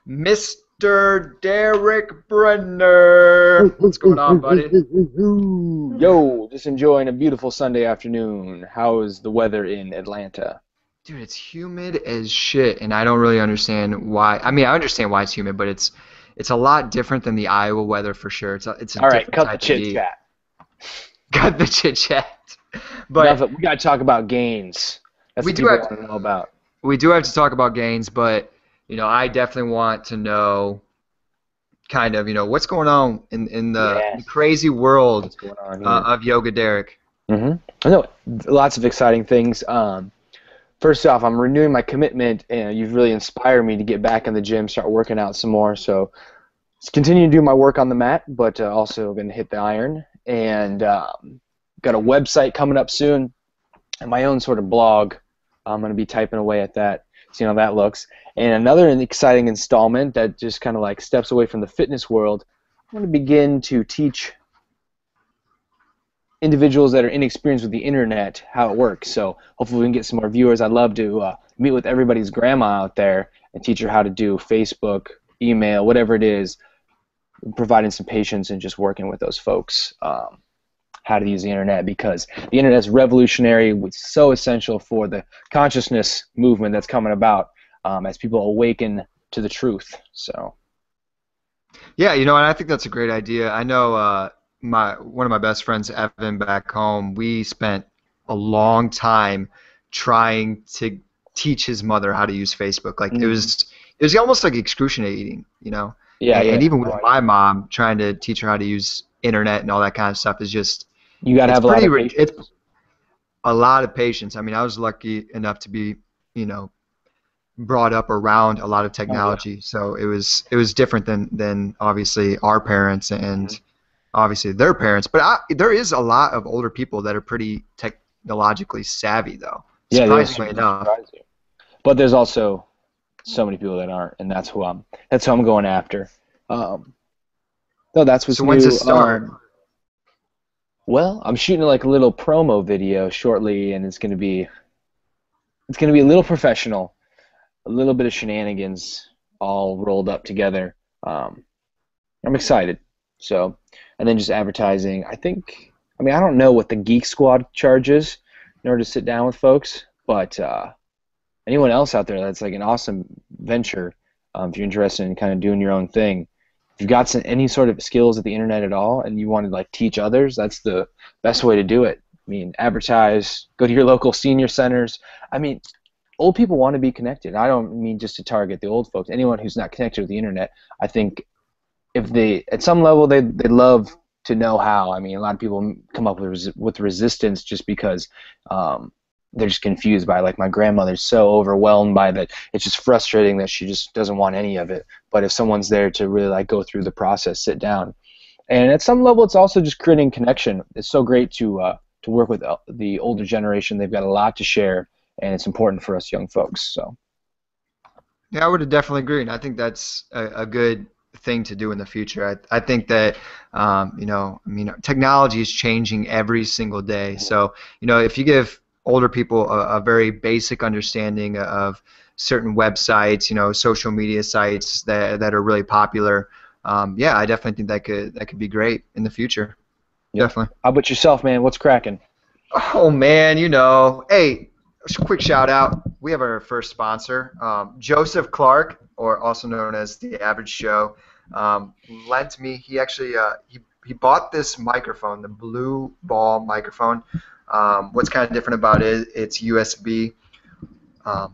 Mr. Derek Brenner. What's going on, buddy? Yo, just enjoying a beautiful Sunday afternoon. How is the weather in Atlanta? Dude, it's humid as shit, and I don't really understand why. I mean, I understand why it's humid, but it's a lot different than the Iowa weather for sure. It's a All right, different cut the type of chit heat. chat. Got the chit chat. Enough But we gotta talk about Gainz. That's we what do people have want to know about. we do have to talk about Gains, but I definitely want to know kind of, what's going on in the Yes. crazy world What's going on here? of yoga, Derek. I know lots of exciting things. First off, I'm renewing my commitment, and you've really inspired me to get back in the gym, start working out some more. So, just continue to do my work on the mat, but also going to hit the iron. And got a website coming up soon, and my own sort of blog. I'm going to be typing away at that, seeing how that looks. And another exciting installment that just kind of like steps away from the fitness world. I'm going to begin to teach individuals that are inexperienced with the internet how it works. So hopefully we can get some more viewers. I'd love to meet with everybody's grandma out there and teach her how to do Facebook, email, whatever it is, providing some patience and just working with those folks how to use the internet, because the internet is revolutionary. It's so essential for the consciousness movement that's coming about as people awaken to the truth. So Yeah, and I think that's a great idea. I know one of my best friends, Evan, back home, we spent a long time trying to teach his mother how to use Facebook. Like it was almost like excruciating, yeah, And yeah. even with my mom, trying to teach her how to use internet and all that kind of stuff is just You got to it's have a lot pretty of ri- patience. it's a lot of patience. I mean, I was lucky enough to be, brought up around a lot of Oh, yeah. technology, so it was different than obviously our parents and obviously their parents. But there is a lot of older people that are pretty technologically savvy, though, Yeah, they'll surprisingly certainly enough. surprise you. But there's also so many people that aren't, and that's who I'm going after. No, that's what's So when's new. this start? Well, I'm shooting like a little promo video shortly, and it's gonna be a little professional, a little bit of shenanigans all rolled up together. Um, I'm excited. So, and then just advertising. I mean, I don't know what the Geek Squad charges in order to sit down with folks, but anyone else out there, that's like an awesome venture. If you're interested in kind of doing your own thing, if you've got any sort of skills at the internet at all, and you want to like teach others, that's the best way to do it. I mean, advertise, go to your local senior centers. I mean, old people want to be connected. I don't mean just to target the old folks. Anyone who's not connected with the internet, I think if they, at some level, they love to know how. I mean, a lot of people come up with resistance just because they're just confused by, like, my grandmother's so overwhelmed by that. It's just frustrating that she just doesn't want any of it. But if someone's there to really like go through the process, sit down, and at some level, it's also just creating connection. It's so great to work with the older generation. They've got a lot to share, and it's important for us young folks. So. Yeah, I would definitely agree, and I think that's a good thing to do in the future. I think that, I mean, technology is changing every single day. So, if you give older people a very basic understanding of certain websites, social media sites that are really popular, yeah, I definitely think that could be great in the future. Yep. Definitely. How about yourself, man? What's cracking? Oh man, hey, just a quick shout out. We have our first sponsor, Joseph Clark, or also known as the Average Joe, lent me. He actually he bought this microphone, the Blue Ball microphone. What's kind of different about it? It's USB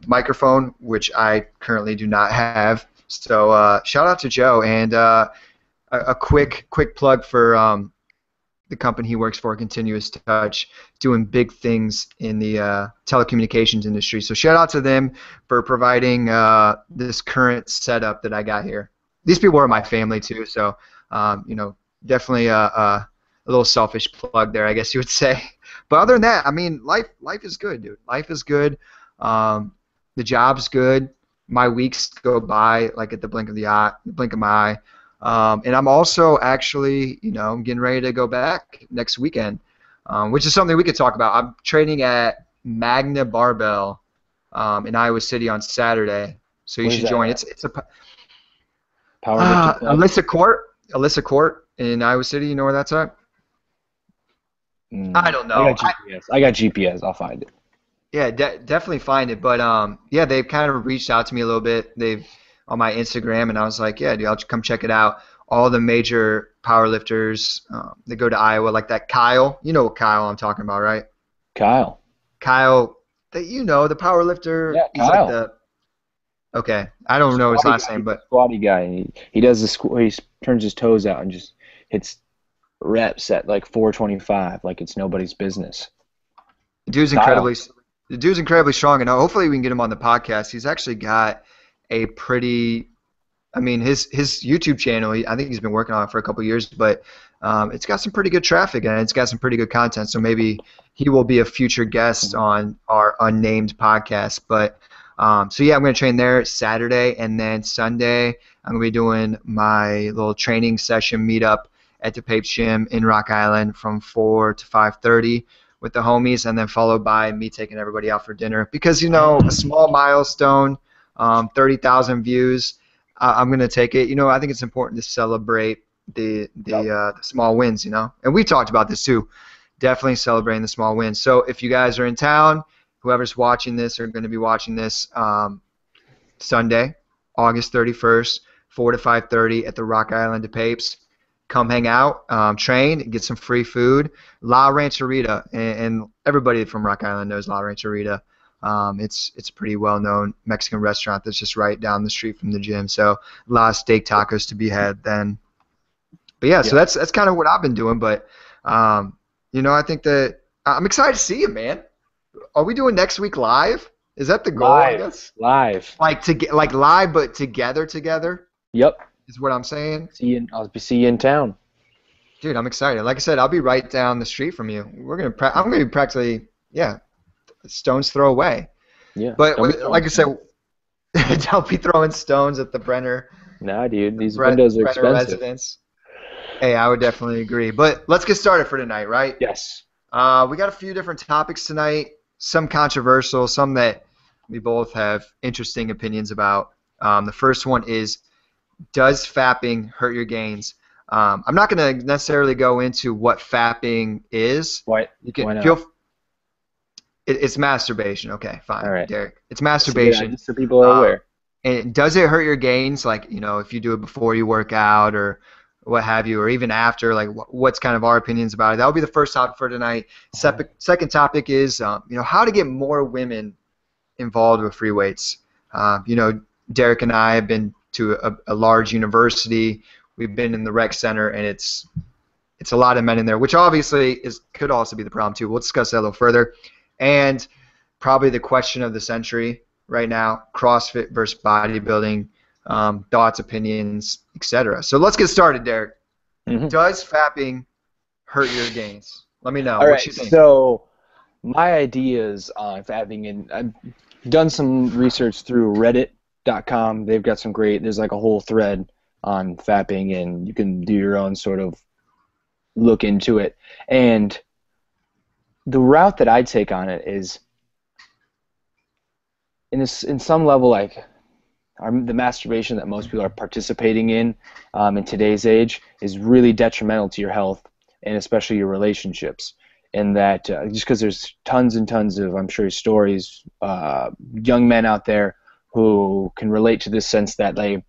microphone, which I currently do not have. So shout out to Joe, and a quick plug for the company he works for, Continuous Touch, doing big things in the telecommunications industry. So shout out to them for providing this current setup that I got here. These people are my family too, so definitely a little selfish plug there, I guess you would say. But other than that, I mean, life is good, dude. Life is good. The job's good. My weeks go by like at the blink of my eye. And I'm also actually, I'm getting ready to go back next weekend, which is something we could talk about. I'm training at Magna Barbell in Iowa City on Saturday, so you Where's should that join. at? powerlifting club? Alyssa Court in Iowa City. You know where that's at? I don't I know. got GPS. I got GPS. I'll find it. Yeah, definitely find it. But yeah, they've kind of reached out to me a little bit. They've on my Instagram, and I was like, yeah, dude, I'll come check it out. All the major powerlifters, they go to Iowa, like that Kyle. You know what Kyle I'm talking about, right? Kyle. Kyle, the powerlifter. Yeah, He's like Kyle. the okay. I don't know his Squatty last guy. name, He's a but squatty guy. He does he turns his toes out and just hits reps at like 425, like it's nobody's business. the dude's Kyle. incredibly strong, and hopefully we can get him on the podcast. He's actually got a pretty I mean, his YouTube channel, I think he's been working on it for a couple of years, but it's got some pretty good traffic and it's got some pretty good content. So maybe he will be a future guest on our unnamed podcast. But so yeah, I'm going to train there Saturday, and then Sunday I'm going to be doing my little training session meetup at the Papes Gym in Rock Island from 4 to 5:30 with the homies, and then followed by me taking everybody out for dinner because a small milestone, 30,000 views. I'm going to take it. I think it's important to celebrate the small wins, And we talked about this too. Definitely celebrating the small wins. So if you guys are in town, whoever's watching this or going to be watching this Sunday, August 31st, 4 to 5:30 at the Rock Island of Papes, come hang out, train, get some free food. La Rancherita, and everybody from Rock Island knows La Rancherita. It's a pretty well-known Mexican restaurant that's just right down the street from the gym. So a lot of steak tacos to be had then. But yeah, so that's kind of what I've been doing. But I think that I'm excited to see you, man. Are we doing next week live? Is that the goal? I guess? Live. Like live, but together. Yep. Is what I'm saying. I'll see you in town. Dude, I'm excited. Like I said, I'll be right down the street from you. I'm gonna be practically stone's throw away. Yeah. But like I said, don't be throwing stones at the Brenner. Nah, dude, these windows are expensive. Residents. Hey, I would definitely agree. But let's get started for tonight, right? Yes. We got a few different topics tonight. Some controversial, some that we both have interesting opinions about. The first one is, does fapping hurt your gains? I'm not going to necessarily go into what fapping is. Why not? It's masturbation. Okay, fine, all right. Derek. It's masturbation. Just so people are aware. And does it hurt your gains? Like, if you do it before you work out or what have you, or even after, like what's kind of our opinions about it? That will be the first topic for tonight. Second topic is, how to get more women involved with free weights. Derek and I have been to a large university. We've been in the rec center, and it's a lot of men in there, which obviously could also be the problem too. We'll discuss that a little further. And probably the question of the century right now, CrossFit versus bodybuilding, thoughts, opinions, etc. So let's get started, Derek. Mm-hmm. Does fapping hurt your gains? Let me know. All right, you think? So my ideas on fapping, and I've done some research through Reddit.com. They've got some there's like a whole thread on fapping, and you can do your own sort of look into it. And the route that I take on it is, in some level, like the masturbation that most people are participating in today's age is really detrimental to your health and especially your relationships. And that just because there's tons and tons of, I'm sure, stories, young men out there who can relate to this sense that they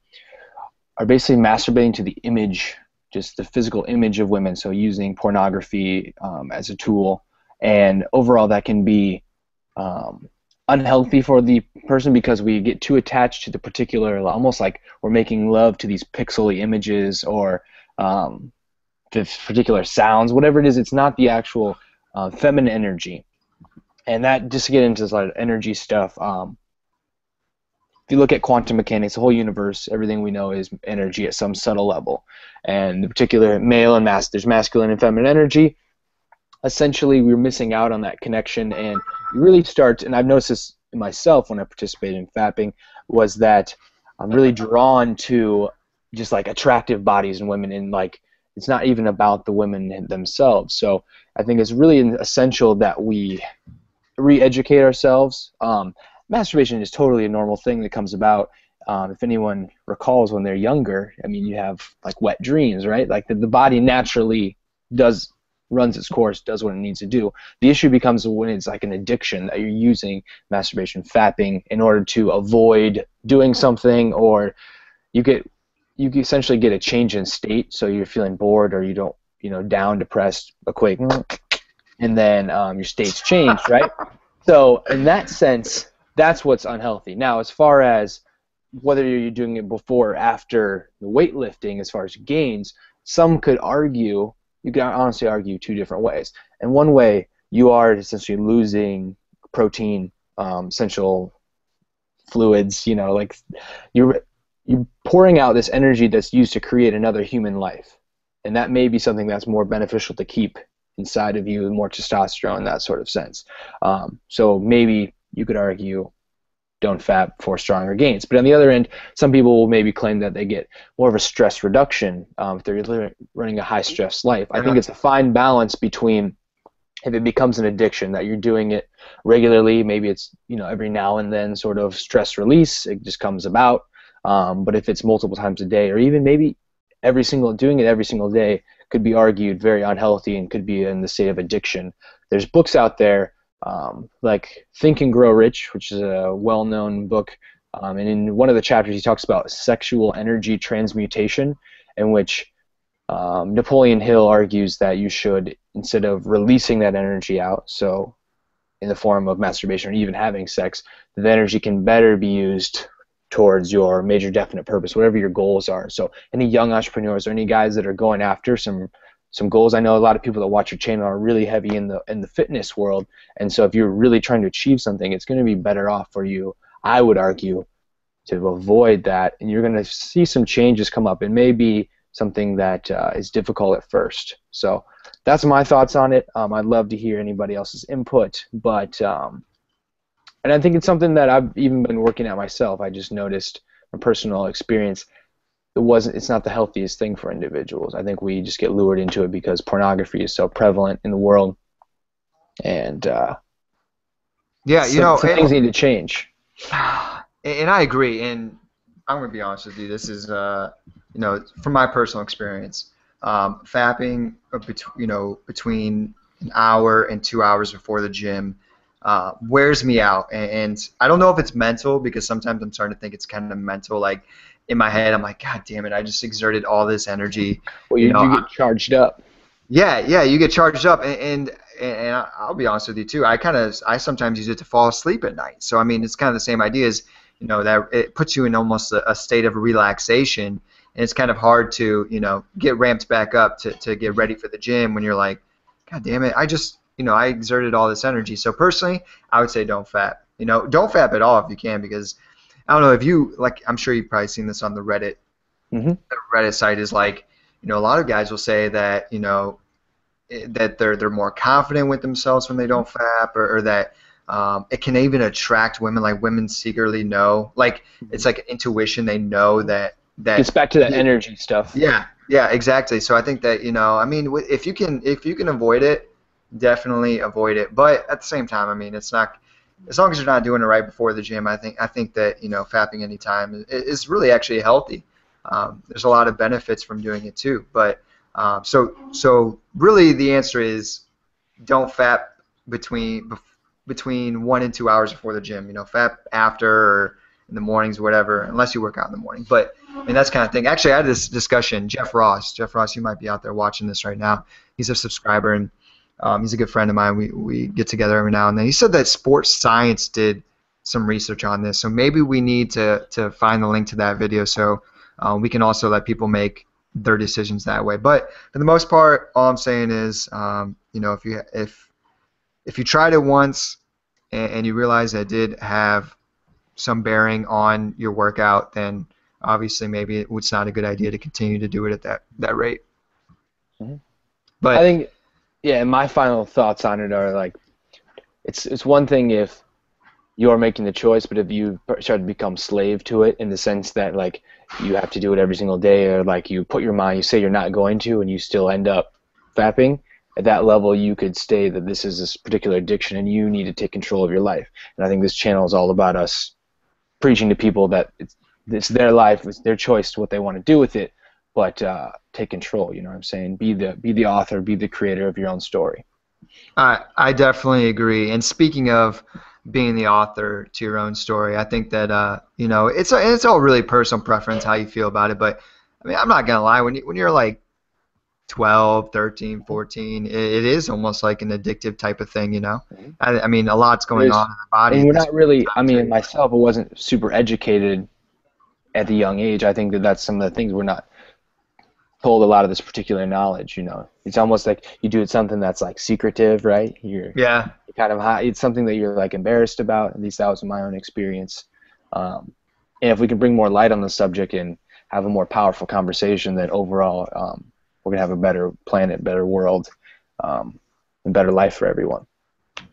are basically masturbating to the image, just the physical image of women, so using pornography as a tool. And overall, that can be unhealthy for the person because we get too attached to the particular, almost like we're making love to these pixely images or the particular sounds, whatever it is. It's not the actual feminine energy. And that, just to get into this energy stuff, if you look at quantum mechanics, the whole universe, everything we know is energy at some subtle level. And the particular male and there's masculine and feminine energy. Essentially, we're missing out on that connection, and you really start, and I've noticed this in myself when I participated in fapping, was that I'm really drawn to just like attractive bodies in women, and like it's not even about the women themselves. So I think it's really essential that we re-educate ourselves. Masturbation is totally a normal thing that comes about. if anyone recalls when they're younger, I mean, you have like wet dreams, right? Like the body naturally runs its course, does what it needs to do. The issue becomes when it's like an addiction that you're using masturbation, fapping, in order to avoid doing something, or you essentially get a change in state, so you're feeling bored or you don't, down, depressed, a quick, and then your state's changed, right? So in that sense, that's what's unhealthy. Now, as far as whether you're doing it before or after the weightlifting, as far as gains, some could argue, you can honestly argue two different ways. And one way, you are essentially losing protein, essential fluids, like you're pouring out this energy that's used to create another human life. And that may be something that's more beneficial to keep inside of you, more testosterone, that sort of sense. So maybe you could argue don't fap for stronger gains. But on the other end, some people will maybe claim that they get more of a stress reduction if they're running a high-stress life. I think it's a fine balance between, if it becomes an addiction, that you're doing it regularly, maybe it's every now and then sort of stress release, it just comes about. But if it's multiple times a day, or even maybe doing it every single day, could be argued very unhealthy and could be in the state of addiction. There's books out there like Think and Grow Rich, which is a well-known book, and in one of the chapters he talks about sexual energy transmutation, in which Napoleon Hill argues that you should, instead of releasing that energy out, so in the form of masturbation or even having sex, the energy can better be used towards your major definite purpose, whatever your goals are. So any young entrepreneurs or any guys that are going after some goals, I know a lot of people that watch your channel are really heavy in the fitness world, and so if you're really trying to achieve something, it's going to be better off for you, I would argue, to avoid that, and you're going to see some changes come up. It may be something that is difficult at first. So that's my thoughts on it. I'd love to hear anybody else's input, but and I think it's something that I've even been working at myself. I just noticed from personal experience, it's not the healthiest thing for individuals. I think we just get lured into it because pornography is so prevalent in the world, and things need to change. And I agree. And I'm gonna be honest with you. This is from my personal experience. Fapping, between an hour and 2 hours before the gym wears me out, and I don't know if it's mental, because sometimes I'm starting to think it's kind of mental. Like in my head, I'm like, God damn it, I just exerted all this energy. Well, you get charged up. Yeah, you get charged up, and I'll be honest with you too. I sometimes use it to fall asleep at night. So I mean, it's kind of the same idea as that it puts you in almost a state of relaxation, and it's kind of hard to get ramped back up to get ready for the gym when you're like, God damn it, I exerted all this energy. So personally, I would say don't fap. Don't fap at all if you can, because I don't know if you, like, I'm sure you've probably seen this on the Reddit. Mm-hmm. The Reddit site is like, a lot of guys will say that, that they're more confident with themselves when they don't fap, or that it can even attract women. Like women secretly know, like it's like intuition. They know that gets back to that energy stuff. Yeah, exactly. So I think that I mean, if you can avoid it, definitely avoid it. But at the same time, I mean, it's not, as long as you're not doing it right before the gym. I think that fapping anytime is really actually healthy. There's a lot of benefits from doing it too. But so really the answer is don't fap between 1 and 2 hours before the gym. Fap after or in the mornings, whatever, unless you work out in the morning. But I mean, that's kind of thing. Actually, I had this discussion. Jeff Ross, you might be out there watching this right now. He's a subscriber, and he's a good friend of mine. We get together every now and then. He said that Sports Science did some research on this, so maybe we need to find the link to that video so we can also let people make their decisions that way. But for the most part, all I'm saying is, if you tried it once and you realize that it did have some bearing on your workout, then obviously maybe it's not a good idea to continue to do it at that rate. Mm-hmm. But I think, yeah, my final thoughts on it are like, it's one thing if you are making the choice, but if you start to become slave to it, in the sense that like you have to do it every single day, or like you put your mind, you say you're not going to, and you still end up fapping, at that level you could say that this is this particular addiction and you need to take control of your life. And I think this channel is all about us preaching to people that it's their life, it's their choice to what they want to do with it, but take control. You know what I'm saying? Be the author, be the creator of your own story. I definitely agree. And speaking of being the author to your own story, I think that it's all really personal preference how you feel about it. But I mean, I'm not gonna lie. When you're like 12, 13, 14, it is almost like an addictive type of thing. I mean, a lot's going There's, on in the body and at we're this not really. I time mean, too. myself, I wasn't super educated at the young age. I think that that's some of the things we're not told a lot of this particular knowledge. It's almost like you do it something that's like secretive, right? Yeah. You're kind of high. It's something that you're like embarrassed about. At least that was my own experience. And if we can bring more light on the subject and have a more powerful conversation, then overall we're gonna have a better planet, better world, and better life for everyone.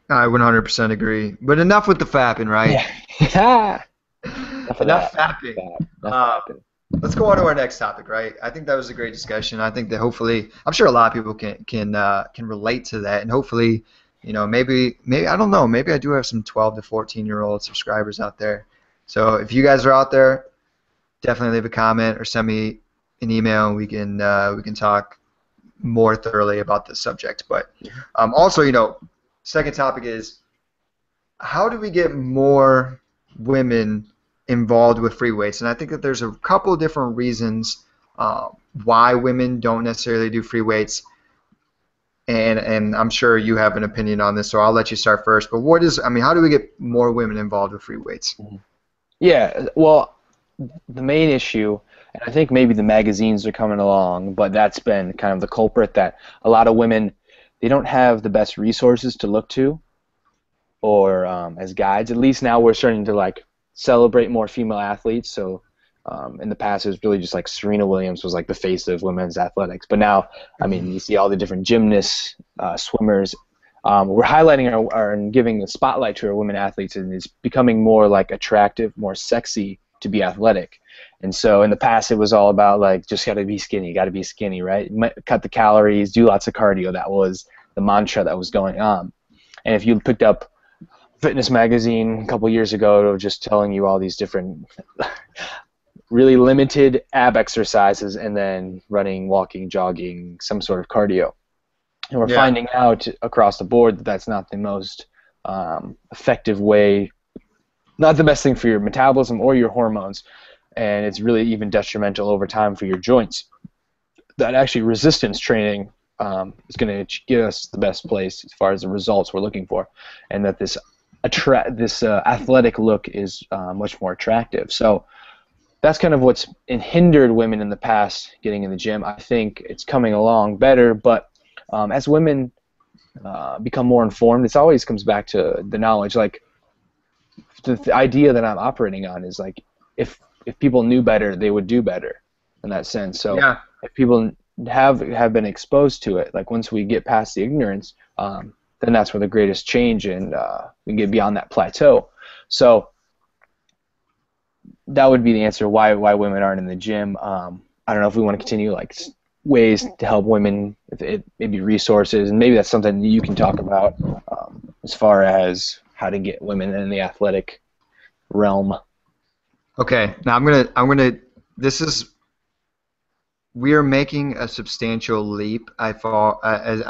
I 100% agree. But enough with the fapping, right? Yeah. Enough of Enough that. fapping. Enough fapping. Let's go on to our next topic, right? I think that was a great discussion. I think that hopefully, I'm sure a lot of people can relate to that, and hopefully, maybe I don't know, maybe I do have some 12 to 14-year-old subscribers out there. So if you guys are out there, definitely leave a comment or send me an email, and we can talk more thoroughly about this subject. But also, second topic is how do we get more women involved with free weights? And I think that there's a couple of different reasons why women don't necessarily do free weights. And I'm sure you have an opinion on this, so I'll let you start first. But how do we get more women involved with free weights? Yeah, well, the main issue, and I think maybe the magazines are coming along, but that's been kind of the culprit that a lot of women, they don't have the best resources to look to or as guides. At least now we're starting to like celebrate more female athletes. So in the past it was really just like Serena Williams was like the face of women's athletics. But now, I mean, you see all the different gymnasts, swimmers. We're highlighting and giving the spotlight to our women athletes, and it's becoming more like attractive, more sexy to be athletic. And so in the past it was all about like just got to be skinny, right? Cut the calories, do lots of cardio. That was the mantra that was going on. And if you picked up Fitness magazine a couple years ago, it was just telling you all these different really limited ab exercises and then running, walking, jogging, some sort of cardio. And we're finding out across the board that that's not the most effective way, not the best thing for your metabolism or your hormones, and it's really even detrimental over time for your joints. That actually resistance training is going to get us the best place as far as the results we're looking for, and that this athletic look is much more attractive. So that's kind of what's hindered women in the past getting in the gym. I think it's coming along better, but as women become more informed, it always comes back to the knowledge. Like the idea that I'm operating on is like if people knew better, they would do better in that sense. So if people have been exposed to it, like once we get past the ignorance, then that's where the greatest change and we get beyond that plateau. So that would be the answer why women aren't in the gym. I don't know if we want to continue like ways to help women, maybe resources, and maybe that's something you can talk about as far as how to get women in the athletic realm. Okay, now we are making a substantial leap. I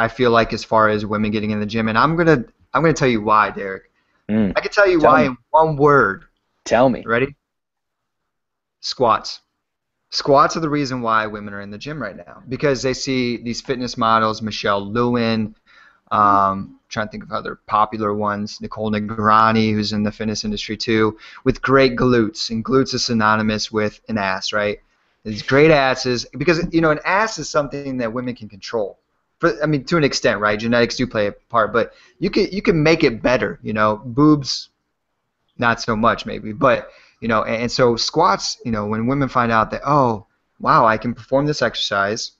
feel like as far as women getting in the gym, and I'm gonna tell you why, Derek. I can tell you why in one word. Tell me. Ready? Squats. Squats are the reason why women are in the gym right now, because they see these fitness models, Michelle Lewin, trying to think of other popular ones, Nicole Negrani, who's in the fitness industry too, with great glutes, and glutes is synonymous with an ass, right? These great asses, because an ass is something that women can control. To an extent, right? Genetics do play a part, but you can make it better. Boobs, not so much maybe, but and so squats. When women find out that, oh wow, I can perform this exercise,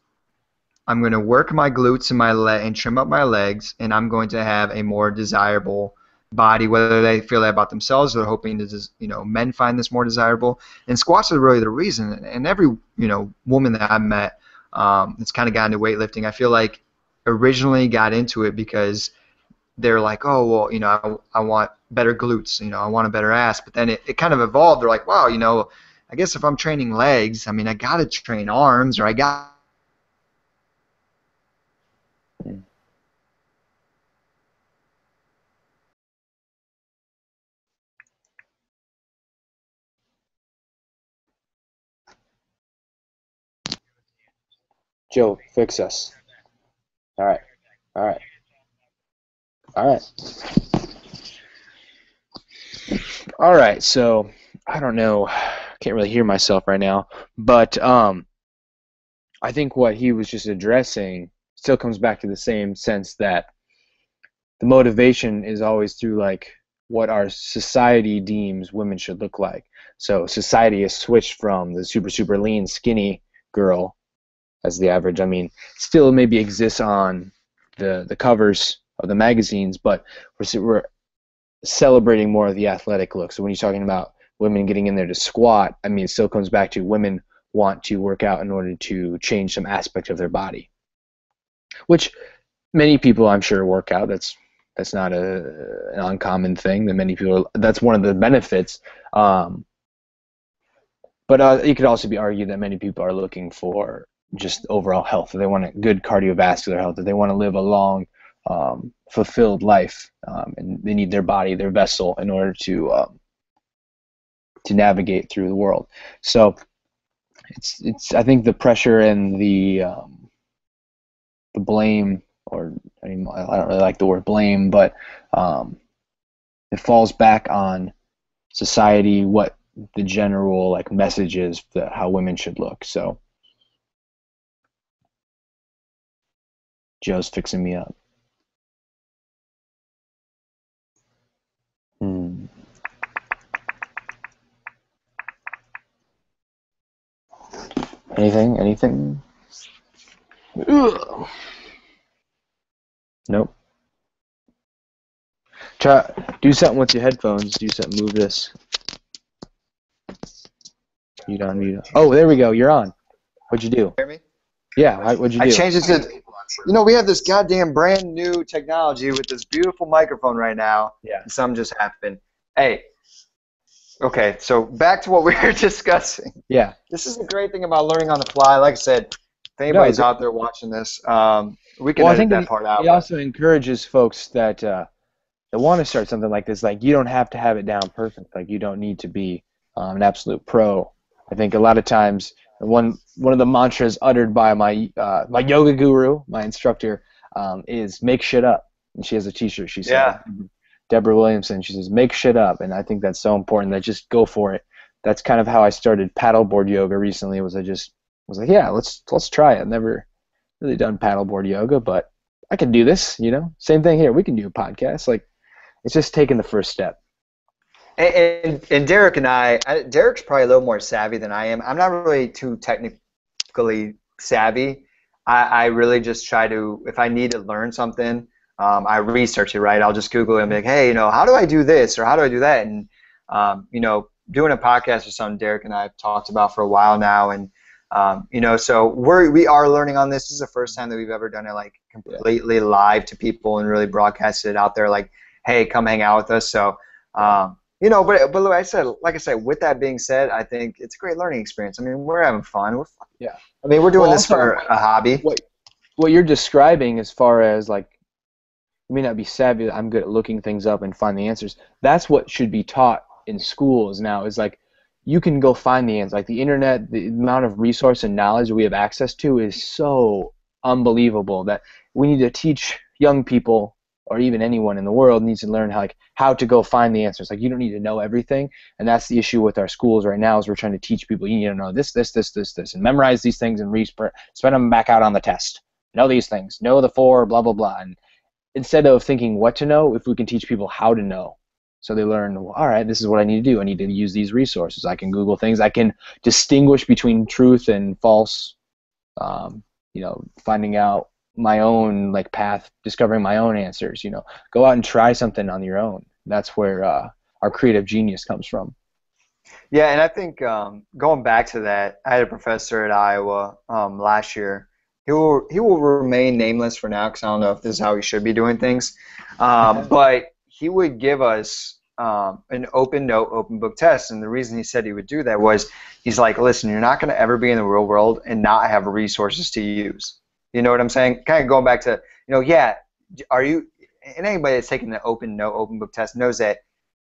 I'm going to work my glutes and my leg and trim up my legs, and I'm going to have a more desirable body, whether they feel that about themselves or hoping to men find this more desirable. And squats are really the reason. And every woman that I've met that's kind of got into weightlifting, I feel like originally got into it because they're like, oh well, I want better glutes, I want a better ass. But then it kind of evolved. They're like, wow, I guess if I'm training legs, I mean, I got to train arms, or I got. Joe, fix us. All right. All right. All right. All right. So I don't know. Can't really hear myself right now, but I think what he was just addressing still comes back to the same sense that the motivation is always through like what our society deems women should look like. So society has switched from the super lean skinny girl as the average. I mean, still maybe exists on the covers of the magazines, but we're celebrating more of the athletic look. So when you're talking about women getting in there to squat, I mean, it still comes back to women want to work out in order to change some aspect of their body, which many people I'm sure work out. That's not an uncommon thing that many people. That's one of the benefits. But it could also be argued that many people are looking for just overall health. They want a good cardiovascular health. They want to live a long, fulfilled life, and they need their body, their vessel, in order to navigate through the world. So it's I think the pressure and the blame, or I mean, I don't really like the word blame, but it falls back on society, what the general like message is, how women should look. So Joe's fixing me up. Anything? Ugh. Nope. Try do something with your headphones. Do something. Move this. Mute on. Mute on. Oh, there we go. You're on. What'd you do? Hear me? Yeah. What'd you do? I changed it to. We have this goddamn brand new technology with this beautiful microphone right now. Yeah. And something just happened. Hey. Okay, so back to what we were discussing. Yeah. This is the great thing about learning on the fly. Like I said, if anybody's out there watching this, we can edit that part out. It also encourages folks that want to start something like this. Like, you don't have to have it down perfect. Like, you don't need to be an absolute pro. I think a lot of times one of the mantras uttered by my my yoga guru, my instructor, is make shit up. And she has a T-shirt. She said. Yeah. Deborah Williamson, she says, make shit up. And I think that's so important, that just go for it. That's kind of how I started paddleboard yoga recently. I was like, yeah, let's try it. I've never really done paddleboard yoga, but I can do this, Same thing here. We can do a podcast. Like, it's just taking the first step. And Derek and Derek's probably a little more savvy than I am. I'm not really too technically savvy. I really just try to, if I need to learn something, I research it, right? I'll just Google it and be like, hey, how do I do this, or how do I do that? And, doing a podcast is something Derek and I have talked about for a while now. And, so we are learning on this. This is the first time that we've ever done it like completely live to people and really broadcasted it out there like, hey, come hang out with us. So, but like I said, with that being said, I think it's a great learning experience. I mean, we're having fun. We're doing this for a hobby. What you're describing, as far as like, you may not be savvy, I'm good at looking things up and find the answers. That's what should be taught in schools now, is like, you can go find the answers. Like, the internet, the amount of resource and knowledge that we have access to is so unbelievable that we need to teach young people, or even anyone in the world needs to learn how to go find the answers. Like, you don't need to know everything, and that's the issue with our schools right now, is we're trying to teach people, you need to know this, and memorize these things and spend them back out on the test. Know these things. Know the 4, blah, blah, blah. And instead of thinking what to know, if we can teach people how to know, so they learn, well, all right, this is what I need to do. I need to use these resources. I can Google things. I can distinguish between truth and false, finding out my own path, discovering my own answers. Go out and try something on your own. That's where our creative genius comes from. Yeah, and I think going back to that, I had a professor at Iowa last year. He will remain nameless for now, because I don't know if this is how he should be doing things. But he would give us an open note, open book test. And the reason he said he would do that was he's like, listen, you're not going to ever be in the real world and not have resources to use. You know what I'm saying? Kind of going back to, yeah, are you, and anybody that's taking the open note, open book test knows that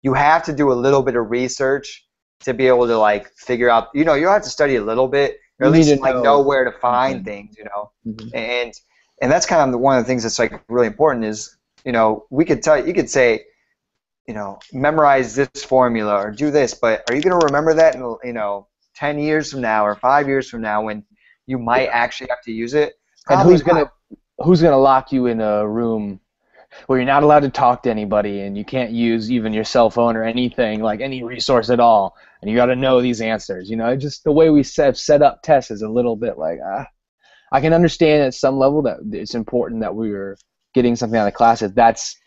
you have to do a little bit of research to be able to like figure out, you'll have to study a little bit, or at least like know where to find things, and that's kind of one of the things that's like really important is, we could tell you could say, memorize this formula or do this, but are you going to remember that in 10 years from now or 5 years from now when you might actually have to use it? Probably and who's gonna lock you in a room where you're not allowed to talk to anybody and you can't use even your cell phone or anything, like any resource at all, and you got to know these answers? Just the way we set up tests is a little bit like, I can understand at some level that it's important that we're getting something out of classes. That's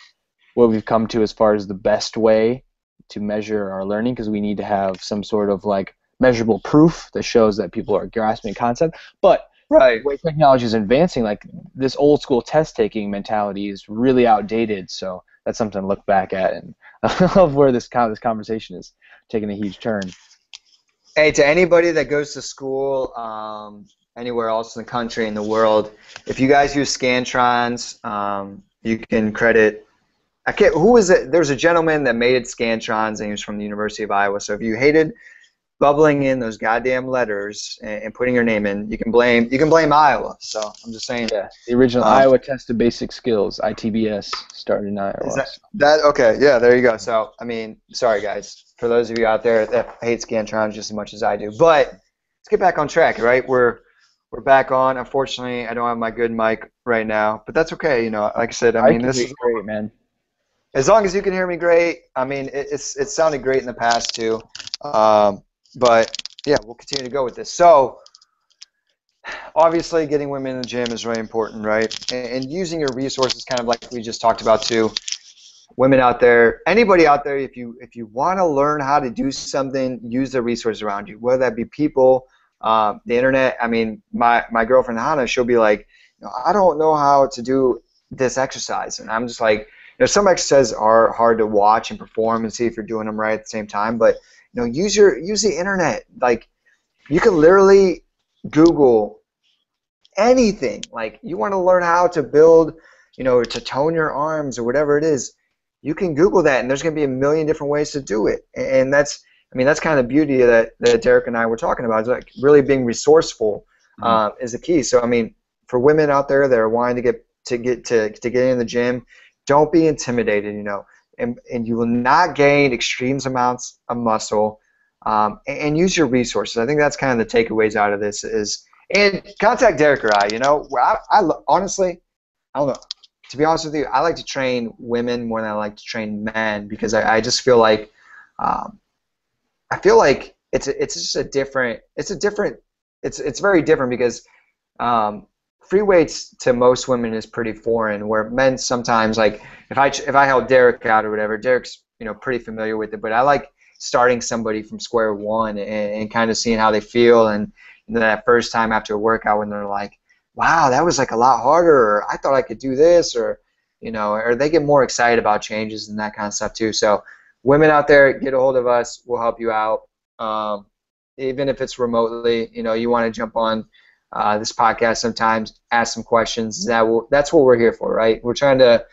what we've come to as far as the best way to measure our learning, because we need to have some sort of like measurable proof that shows that people are grasping concept. But the way technology is advancing, like this old school test taking mentality is really outdated. So that's something to look back at, and I love where this conversation is taking a huge turn. Hey, to anybody that goes to school anywhere else in the country, in the world, if you guys use Scantrons, you can credit. Who was it? There was a gentleman that made Scantrons, and he was from the University of Iowa. So if you hated bubbling in those goddamn letters and putting your name in, you can blame Iowa. So I'm just saying. Yeah, the original Iowa Test of Basic Skills, ITBS, started in Iowa. Is that okay? Yeah, there you go. So I mean, sorry guys, for those of you out there that hate Scantrons just as much as I do. But let's get back on track, right? We're back on. Unfortunately, I don't have my good mic right now, but that's okay. Like I said, I mean, this is great, man. As long as you can hear me great. I mean, it sounded great in the past too. But yeah, we'll continue to go with this. So obviously getting women in the gym is really important, right? And using your resources, kind of like we just talked about too. Women out there, anybody out there, if you want to learn how to do something, use the resources around you, whether that be people, the internet. I mean, my girlfriend Hannah, she'll be like, I don't know how to do this exercise, and I'm just like, some exercises are hard to watch and perform and see if you're doing them right at the same time, but use the internet. Like, you can literally Google anything. Like, you want to learn how to build, to tone your arms or whatever it is, you can Google that, and there's going to be a million different ways to do it. And that's kind of the beauty that Derek and I were talking about. Is like really being resourceful is the key. So I mean, for women out there that are wanting to get in the gym, don't be intimidated. And you will not gain extreme amounts of muscle, and use your resources. I think that's kind of the takeaways out of this and contact Derek or I. Honestly, I don't know. To be honest with you, I like to train women more than I like to train men, because I just feel like it's very different, because free weights to most women is pretty foreign, where men sometimes, like if I help Derek out or whatever, Derek's pretty familiar with it, but I like starting somebody from square one and kind of seeing how they feel, and that first time after a workout when they're like, wow, that was like a lot harder, or I thought I could do this, or or they get more excited about changes and that kind of stuff too. So women out there, get a hold of us. We'll help you out, even if it's remotely. You want to jump on this podcast sometimes, ask some questions. That's what we're here for, right? We're trying to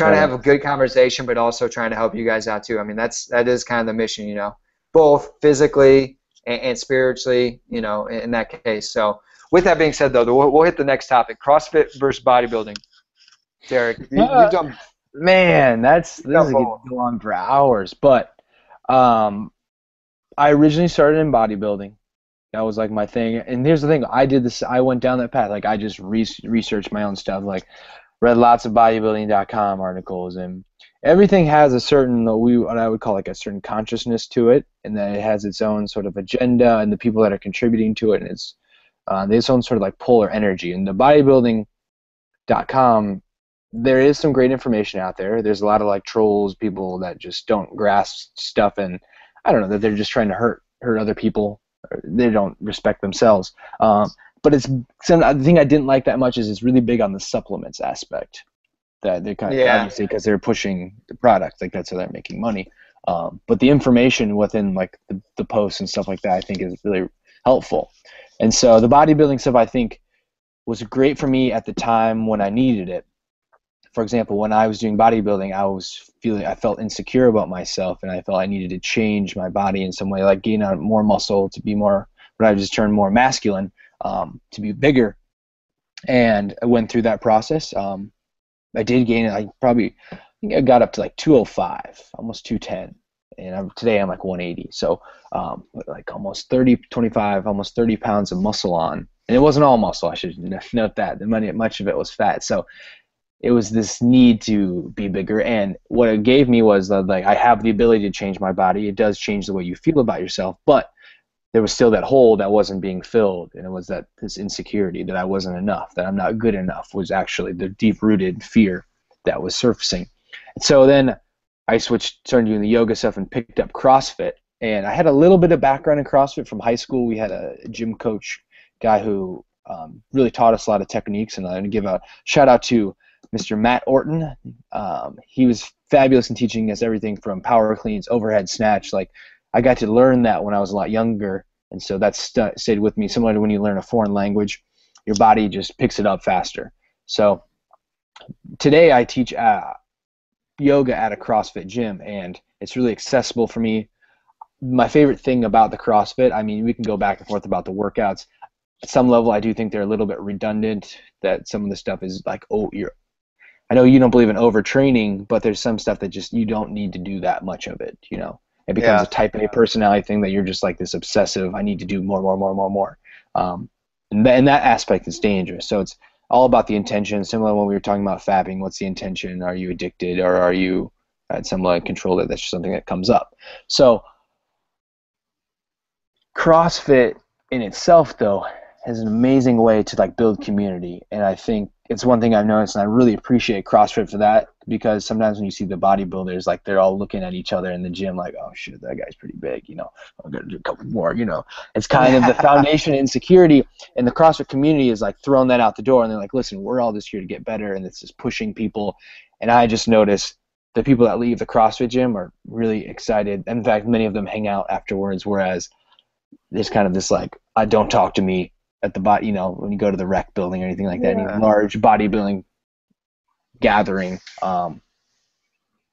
have a good conversation, but also trying to help you guys out too. I mean, that is kind of the mission, both physically and spiritually, in that case. So with that being said, though, we'll hit the next topic: CrossFit versus bodybuilding. Derek, you've done. Man, this is going to go on for hours. But I originally started in bodybuilding. That was like my thing. And here's the thing: I went down that path. Like, I just researched my own stuff. Like, read lots of bodybuilding.com articles, and everything has a certain what I would call like a certain consciousness to it, and then it has its own sort of agenda, and the people that are contributing to it, and it's its own sort of like polar energy. And the bodybuilding.com, there is some great information out there. There's a lot of like trolls, people that just don't grasp stuff, and I don't know, that they're just trying to hurt other people. They don't respect themselves. But the thing I didn't like that much is it's really big on the supplements aspect. That they're kind of, obviously, because they're pushing the product, like that's how they're making money. But the information within like the posts and stuff like that, I think is really helpful. And so the bodybuilding stuff, I think, was great for me at the time when I needed it. For example, when I was doing bodybuilding, I felt insecure about myself, and I felt I needed to change my body in some way, like gain out more muscle to be more, what I just termed more masculine, to be bigger. And I went through that process. I did gain it. I think I got up to like 205, almost 210, and today I'm like 180. So like almost 30 pounds of muscle on, and it wasn't all muscle. I should note that much of it was fat. So it was this need to be bigger, and what it gave me was that, like, I have the ability to change my body. It does change the way you feel about yourself, but there was still that hole that wasn't being filled, and it was this insecurity that I wasn't enough, that I'm not good enough, was actually the deep-rooted fear that was surfacing. And so then I started doing the yoga stuff and picked up CrossFit, and I had a little bit of background in CrossFit from high school. We had a gym coach guy who really taught us a lot of techniques, and I'm going to give a shout out to Mr. Matt Orton. He was fabulous in teaching us everything from power cleans, overhead snatch. Like, I got to learn that when I was a lot younger, and so that stayed with me. Similar to when you learn a foreign language, your body just picks it up faster. So today I teach yoga at a CrossFit gym, and it's really accessible for me. My favorite thing about the CrossFit, I mean, we can go back and forth about the workouts. At some level, I do think they're a little bit redundant, that some of the stuff is like, I know you don't believe in overtraining, but there's some stuff that just, you don't need to do that much of it, you know. It becomes a type A personality thing that you're just like this obsessive, I need to do more. And that aspect is dangerous. So it's all about the intention. Similar when we were talking about fapping, what's the intention? Are you addicted, or are you at some level control that? That's just something that comes up. So CrossFit in itself, though, has an amazing way to like build community, and I think it's one thing I've noticed, and I really appreciate CrossFit for that, because sometimes when you see the bodybuilders, like, they're all looking at each other in the gym like, oh shit, that guy's pretty big, you know, I'm gonna do a couple more, you know. It's kind of the foundation of insecurity, and the CrossFit community is like throwing that out the door, and they're like, listen, we're all just here to get better, and it's just pushing people. And I just noticed the people that leave the CrossFit gym are really excited. In fact, many of them hang out afterwards, whereas there's kind of this like, don't talk to me at the you know, when you go to the rec building or anything like that, any large bodybuilding gathering,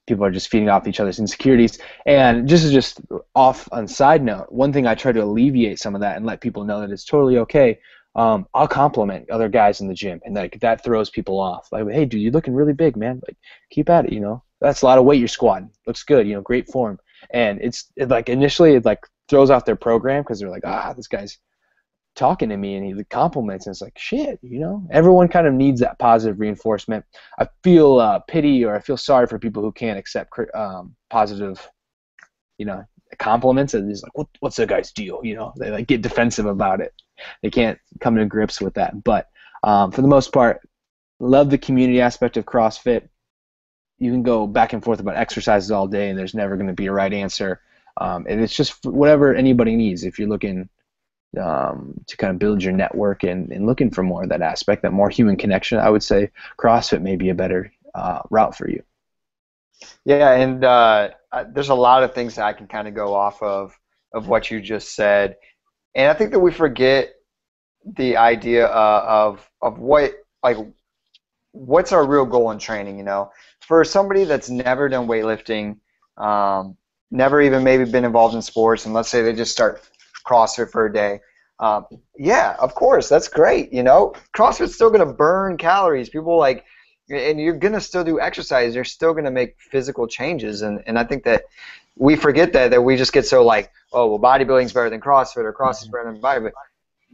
people are just feeding off each other's insecurities. And just off on side note, one thing I try to alleviate some of that and let people know that it's totally okay. I'll compliment other guys in the gym, and like that throws people off. Like, hey, dude, you're looking really big, man. Like, keep at it, you know. That's a lot of weight you're squatting. Looks good, you know, great form. And it like initially it like throws off their program, because they're like, this guy's talking to me and he compliments, and it's like, shit, you know. Everyone kind of needs that positive reinforcement. I feel pity, or I feel sorry for people who can't accept positive, you know, compliments, and it's like, what's that guy's deal, you know. They like get defensive about it. They can't come to grips with that. But for the most part, love the community aspect of CrossFit. You can go back and forth about exercises all day, and there's never going to be a right answer, and it's just whatever anybody needs. If you're looking to kind of build your network and looking for more of that aspect, that more human connection, I would say CrossFit may be a better route for you. Yeah, and there's a lot of things that I can kind of go off of what you just said, and I think that we forget the idea of what, like, what's our real goal in training. You know, for somebody that's never done weightlifting, never even maybe been involved in sports, and let's say they just start CrossFit for a day. Yeah, of course, that's great. You know, CrossFit's still going to burn calories. People like, and you're going to still do exercise. You're still going to make physical changes. And I think that we forget that we just get so like, oh, well, bodybuilding's better than CrossFit, or CrossFit's better than bodybuilding.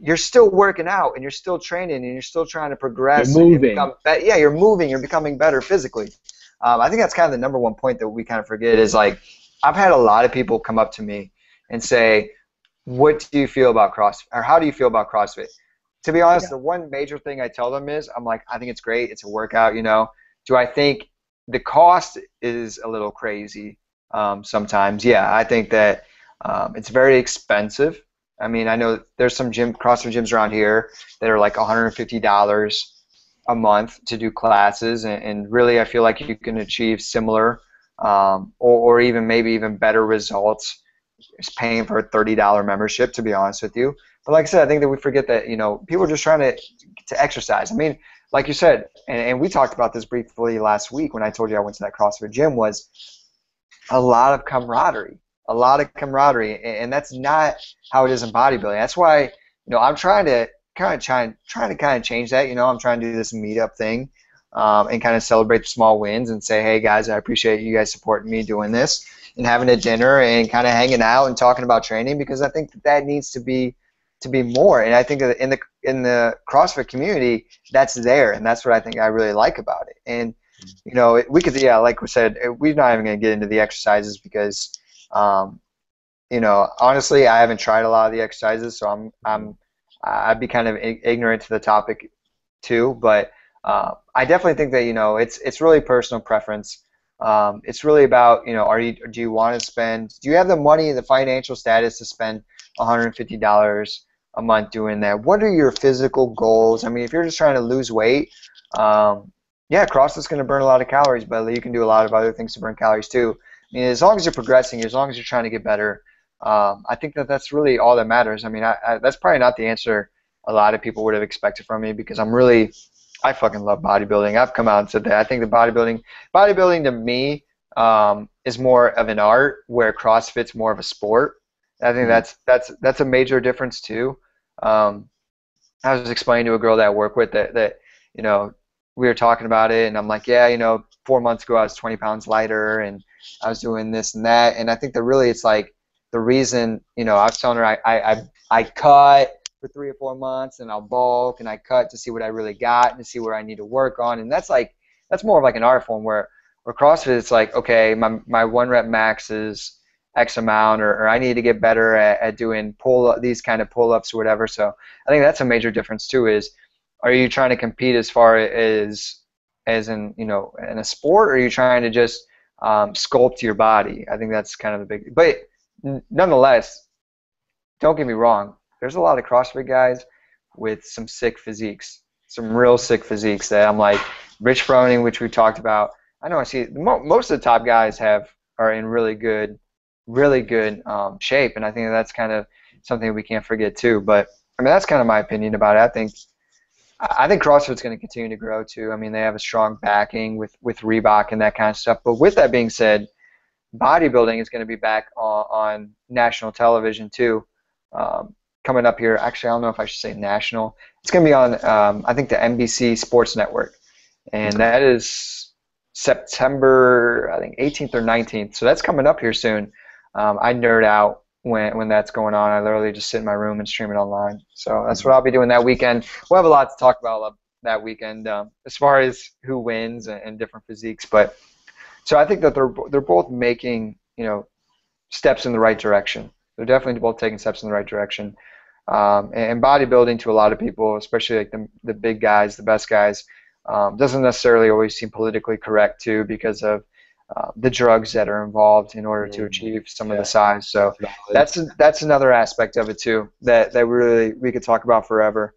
You're still working out, and you're still training, and you're still trying to progress. You're moving. You're moving. You're becoming better physically. I think that's kind of the number one point that we kind of forget is, like, I've had a lot of people come up to me and say, what do you feel about CrossFit, or how do you feel about CrossFit? To be honest, the one major thing I tell them is, I'm like, I think it's great. It's a workout, you know. Do I think the cost is a little crazy sometimes? Yeah, I think that it's very expensive. I mean, I know there's some CrossFit gyms around here that are like $150 a month to do classes, and really I feel like you can achieve similar or even maybe even better results is paying for a $30 membership, to be honest with you. But like I said, I think that we forget that, people are just trying to exercise. I mean, like you said, and we talked about this briefly last week when I told you I went to that CrossFit gym, was a lot of camaraderie. A lot of camaraderie, and that's not how it is in bodybuilding. That's why, I'm trying to change that. I'm trying to do this meetup thing, and kind of celebrate the small wins and say, hey guys, I appreciate you guys supporting me doing this and having a dinner and kind of hanging out and talking about training, because I think that needs to be more. And I think that in the CrossFit community, that's there, and that's what I think I really like about it. And we could, like we said, we're not even going to get into the exercises because, honestly, I haven't tried a lot of the exercises, so I'd be kind of ignorant to the topic too. But I definitely think that it's really personal preference. It's really about do you want to spend? Do you have the money, the financial status to spend $150 a month doing that? What are your physical goals? I mean, if you're just trying to lose weight, yeah, CrossFit's going to burn a lot of calories, but you can do a lot of other things to burn calories too. I mean, as long as you're progressing, as long as you're trying to get better, I think that that's really all that matters. I mean, that's probably not the answer a lot of people would have expected from me, because I fucking love bodybuilding. I've come out and said that. I think the bodybuilding to me is more of an art, where CrossFit's more of a sport. I think that's a major difference too. I was explaining to a girl that I work with that we were talking about it, and I'm like, yeah, 4 months ago I was 20 pounds lighter, and I was doing this and that, and I think that really it's like the reason, I was telling her I cut for 3 or 4 months, and I'll bulk, and I cut to see what I really got and to see where I need to work on, and that's more of like an art form, where CrossFit it's like, okay, my 1 rep max is X amount, or I need to get better at doing these kind of pull-ups or whatever. So I think that's a major difference too, is are you trying to compete as far as in in a sport, or are you trying to just sculpt your body? I think that's kind of the big. But nonetheless, don't get me wrong. There's a lot of CrossFit guys with some sick physiques, some real sick physiques that I'm like Rich Froning, which we talked about. I know I see most of the top guys are in really good shape, and I think that's kind of something we can't forget too. But I mean, that's kind of my opinion about it. I think CrossFit's going to continue to grow too. I mean, they have a strong backing with Reebok and that kind of stuff. But with that being said, bodybuilding is going to be back on national television too, coming up here. Actually, I don't know if I should say national. It's going to be on, I think, the NBC Sports Network, and that is September, I think, 18th or 19th. So that's coming up here soon. I nerd out when that's going on. I literally just sit in my room and stream it online. So that's what I'll be doing that weekend. We'll have a lot to talk about that weekend, as far as who wins and different physiques. But so I think that they're both making steps in the right direction. They're definitely both taking steps in the right direction. And bodybuilding, to a lot of people, especially like the big guys, the best guys, doesn't necessarily always seem politically correct too, because of the drugs that are involved in order to achieve some of the size. So that's another aspect of it too that really we could talk about forever.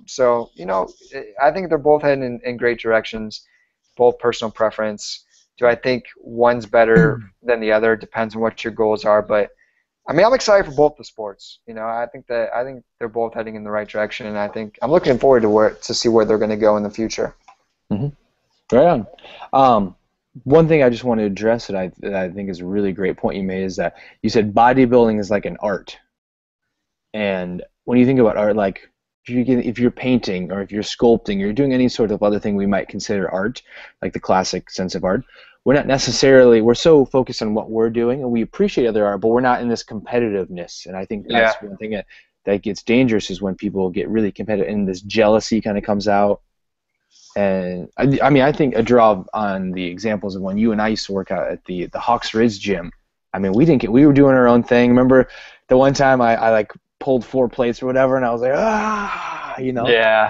So I think they're both heading in great directions, both personal preference. Do I think one's better than the other? Depends on what your goals are. But I mean, I'm excited for both the sports. I think they're both heading in the right direction, and I think I'm looking forward to see where they're going to go in the future. Mm-hmm. Right on. One thing I just want to address that I think is a really great point you made is that you said bodybuilding is like an art. And when you think about art, like if you're painting or if you're sculpting or you're doing any sort of other thing we might consider art, like the classic sense of art, we're so focused on what we're doing, and we appreciate other art, but we're not in this competitiveness. And I think that's one thing that gets dangerous, is when people get really competitive and this jealousy kind of comes out. And I mean, I think a draw on the examples of when you and I used to work out at the Hawks Riz gym. I mean, we were doing our own thing. Remember the one time I like pulled 4 plates or whatever, and I was like,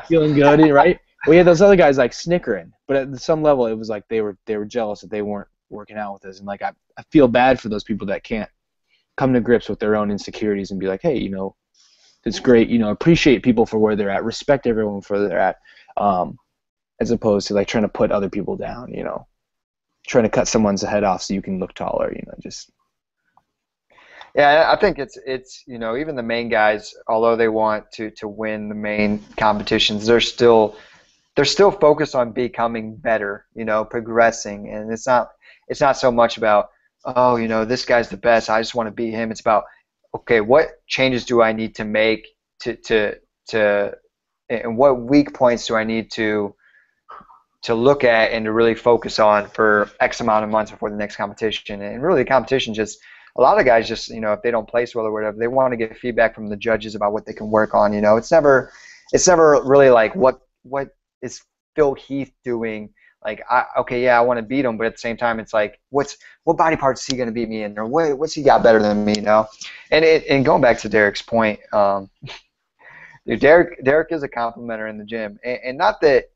feeling good, right? We had those other guys like snickering, but at some level it was like they were jealous that they weren't working out with us, and like I feel bad for those people that can't come to grips with their own insecurities and be like, hey, it's great, appreciate people for where they're at, respect everyone for where they're at. As opposed to like trying to put other people down, trying to cut someone's head off so you can look taller. You know, just Yeah, I think it's even the main guys, although they want to win the main competitions, they're still focused on becoming better, progressing, and it's not so much about, oh, this guy's the best, I just want to beat him. It's about, okay, what changes do I need to make to and what weak points do I need to look at and to really focus on for X amount of months before the next competition. And really the competition just, a lot of guys just, if they don't place well or whatever, they want to get feedback from the judges about what they can work on. It's never really like what is Phil Heath doing? Like, okay, yeah, I want to beat him, but at the same time, it's like, what body parts is he going to beat me in, or what's he got better than me, And going back to Derek's point, dude, Derek is a complimenter in the gym, and not that,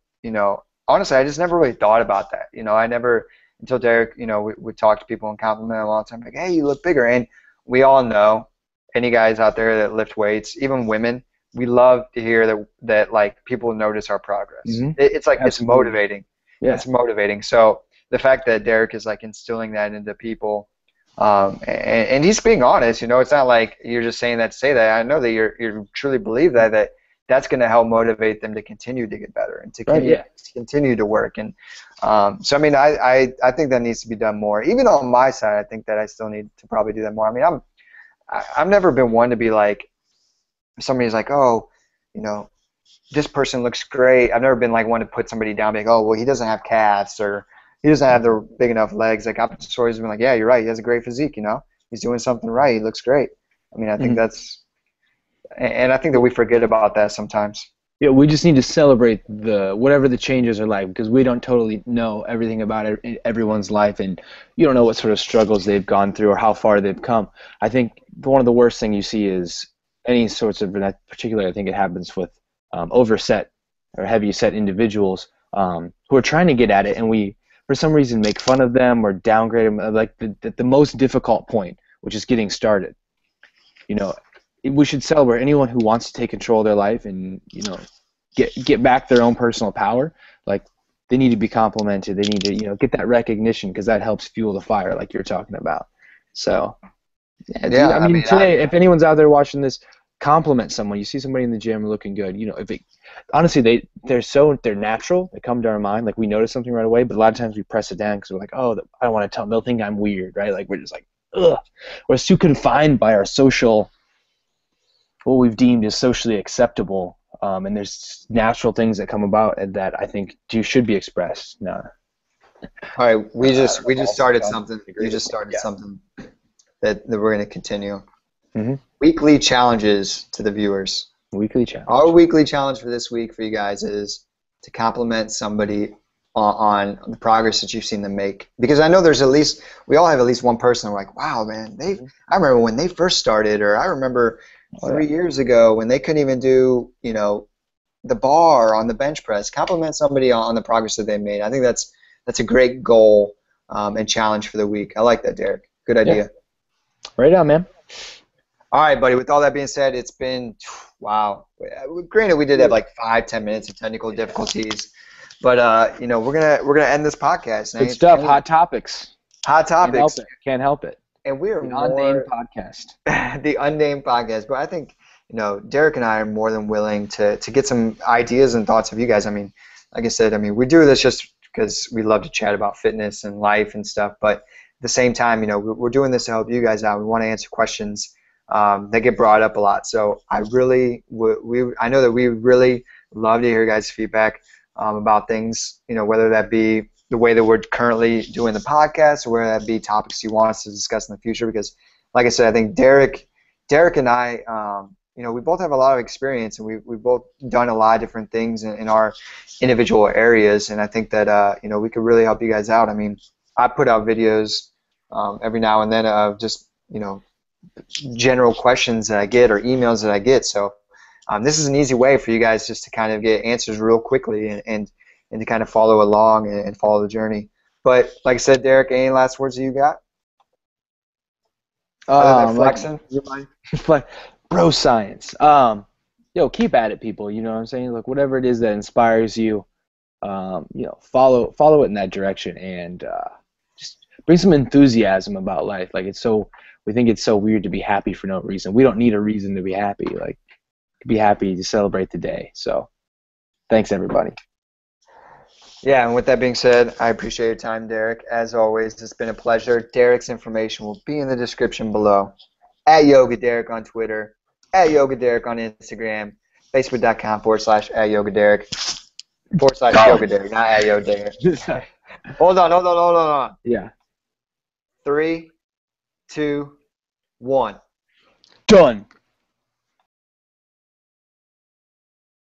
honestly, I just never really thought about that. I never, until Derek, we would talk to people and compliment them all the time, like, hey, you look bigger. And we all know, any guys out there that lift weights, even women, we love to hear that like people notice our progress. Mhm. It's like, Absolutely. it's motivating. Yeah. It's motivating. So the fact that Derek is like instilling that into people, and he's being honest, it's not like you're just saying that to say that. I know that you truly believe that's going to help motivate them to continue to get better and to continue to work. And so, I mean, I think that needs to be done more. Even on my side, I think that I still need to probably do that more. I mean, I've never been one to be like, somebody's like, oh, this person looks great. I've never been like one to put somebody down, like, oh, well, he doesn't have calves or he doesn't have the big enough legs. Like, I've just always been like, yeah, you're right. He has a great physique, He's doing something right. He looks great. I mean, I think and I think that we forget about that sometimes. Yeah, we just need to celebrate whatever the changes are like, because we don't totally know everything about everyone's life, and you don't know what sort of struggles they've gone through or how far they've come. I think one of the worst things you see is any sorts of, particularly I think it happens with overset or heavy set individuals who are trying to get at it, and we, for some reason, make fun of them or downgrade them at like the most difficult point, which is getting started. We should celebrate anyone who wants to take control of their life and get back their own personal power. Like, they need to be complimented. They need to get that recognition, because that helps fuel the fire, like you're talking about. So yeah, dude, I mean, today, if anyone's out there watching this, compliment someone. You see somebody in the gym looking good. Honestly, they're natural. They come to our mind. Like, we notice something right away, but a lot of times we press it down because we're like, oh, I don't want to tell them. They'll think I'm weird, right? Like, we're just like, ugh. We're too confined by our social, what we've deemed as socially acceptable, and there's natural things that come about and that I think should be expressed. No. All right, we just started something. You just started something that we're going to continue. Mm-hmm. Weekly challenges to the viewers. Weekly challenge. Our weekly challenge for this week for you guys is to compliment somebody on the progress that you've seen them make. Because I know we all have at least one person. We're like, wow, man, I remember when they first started, or I remember 3 years ago when they couldn't even do, the bar on the bench press. Compliment somebody on the progress that they made. I think that's a great goal and challenge for the week. I like that, Derek. Good idea. Yeah. Right on, man. All right, buddy. With all that being said, it's been, wow. Granted, we did have like 5-10 minutes of technical difficulties, but we're gonna end this podcast. Good stuff. Hot topics. Hot topics. Can't help it. And we are the unnamed podcast. The unnamed podcast. But I think Derek and I are more than willing to get some ideas and thoughts of you guys. I mean, like I said, we do this just because we love to chat about fitness and life and stuff. But at the same time, we're doing this to help you guys out. We want to answer questions that get brought up a lot. So I know that we really love to hear guys' feedback about things, whether that be the way that we're currently doing the podcast, or whether that be topics you want us to discuss in the future. Because, like I said, I think Derek and I, we both have a lot of experience, and we've both done a lot of different things in our individual areas, and I think that we could really help you guys out. I mean, I put out videos every now and then of just general questions that I get or emails that I get. So this is an easy way for you guys just to kind of get answers real quickly and to kind of follow along and follow the journey. But like I said, Derek, any last words that you got? Other than flexing? Bro science. Keep at it, people. You know what I'm saying? Look, whatever it is that inspires you, follow it in that direction, and bring some enthusiasm about life. Like we think it's so weird to be happy for no reason. We don't need a reason to be happy. Like, be happy to celebrate the day. So thanks, everybody. Yeah, and with that being said, I appreciate your time, Derek. As always, it's been a pleasure. Derek's information will be in the description below. At Yoga Derek on Twitter, at Yoga Derek on Instagram, Facebook.com/@Yoga Derek, /Yoga Derek, not at Yoga Derek. Hold on. Yeah. 3, 2, 1. Done.